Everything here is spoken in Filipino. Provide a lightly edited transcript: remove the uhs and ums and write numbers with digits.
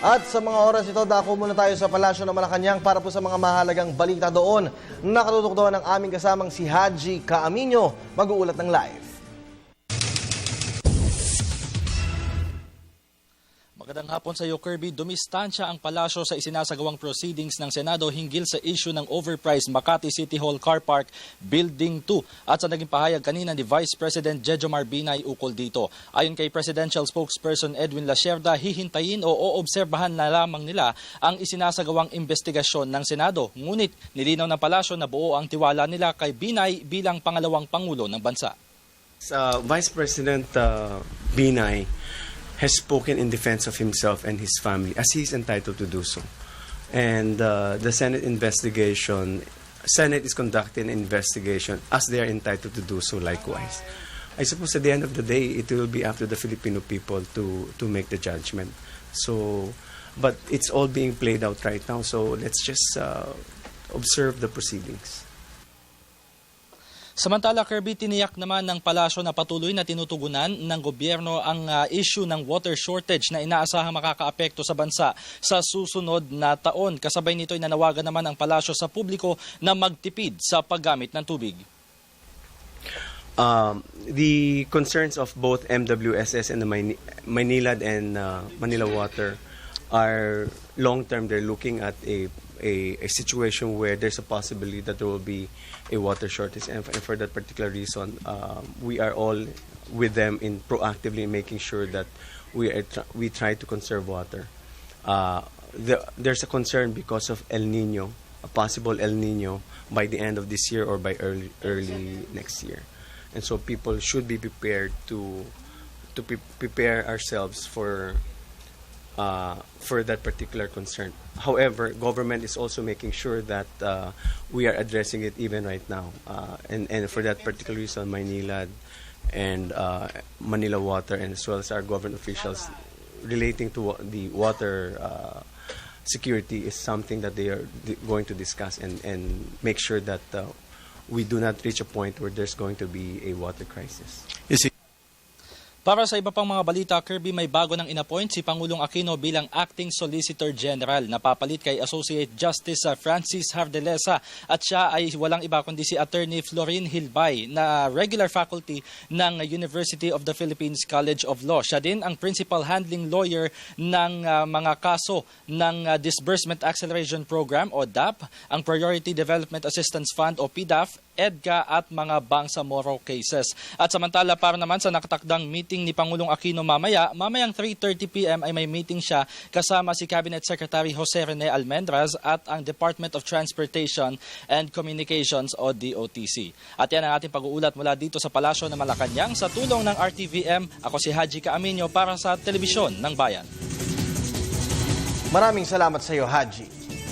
At sa mga oras ito, dako muna tayo sa Palasyo ng Malacanang para po sa mga mahalagang balita doon. Nakatutok doon ang aming kasamang si Haji Caaminio, mag-uulat ng live. Magandang hapon sa iyo, Kirby. Dumistansya ang palasyo sa isinasagawang proceedings ng Senado hinggil sa issue ng overpriced Makati City Hall Car Park Building 2 at sa naging pahayag kanina ni Vice President Jejomar Binay ukol dito. Ayon kay Presidential Spokesperson Edwin Lasierda, hihintayin o oobserbahan na lamang nila ang isinasagawang investigasyon ng Senado. Ngunit nilinaw ng palasyo na buo ang tiwala nila kay Binay bilang pangalawang pangulo ng bansa. Vice President Binay has spoken in defense of himself and his family, as he is entitled to do so. And the Senate is conducting an investigation as they are entitled to do so likewise. I suppose at the end of the day, it will be up to the Filipino people to make the judgment. So, but it's all being played out right now, so let's just observe the proceedings. Samantala, Kirby, tiniyak naman ng palasyo na patuloy na tinutugunan ng gobyerno ang issue ng water shortage na inaasahang makakaapekto sa bansa sa susunod na taon. Kasabay nito ay nanawagan naman ang palasyo sa publiko na magtipid sa paggamit ng tubig. The concerns of both MWSS and the Maynilad and Manila Water are long-term. They're looking at a situation where there's a possibility that there will be a water shortage, and for that particular reason, we are all with them in proactively making sure that we try to conserve water. There's a concern because of El Nino, a possible El Nino by the end of this year or by early next year, and so people should be prepared to prepare ourselves for that particular concern. However, government is also making sure that we are addressing it even right now. And for that particular reason, Maynilad and Manila Water, and as well as our government officials relating to the water security is something that they are going to discuss and make sure that we do not reach a point where there's going to be a water crisis. Para sa iba pang mga balita, Kirby, may bago nang inappoint si Pangulong Aquino bilang Acting Solicitor General. Napapalit kay Associate Justice Francis Hardelesa at siya ay walang iba kundi si Attorney Florin Hilbay na regular faculty ng University of the Philippines College of Law. Siya din ang Principal Handling Lawyer ng mga kaso ng Disbursement Acceleration Program o DAP, ang Priority Development Assistance Fund o PDAF, EDGA at mga Bangsamoro cases. At samantala, para naman sa nakatakdang meeting ni Pangulong Aquino mamayang 3:30 p.m. ay may meeting siya kasama si Cabinet Secretary Jose Rene Almendras at ang Department of Transportation and Communications o DOTC. At yan ang ating pag-uulat mula dito sa Palasyo ng Malacanang sa tulong ng RTVM. Ako si Haji Caaminio para sa Telebisyon ng Bayan. Maraming salamat sa iyo, Haji.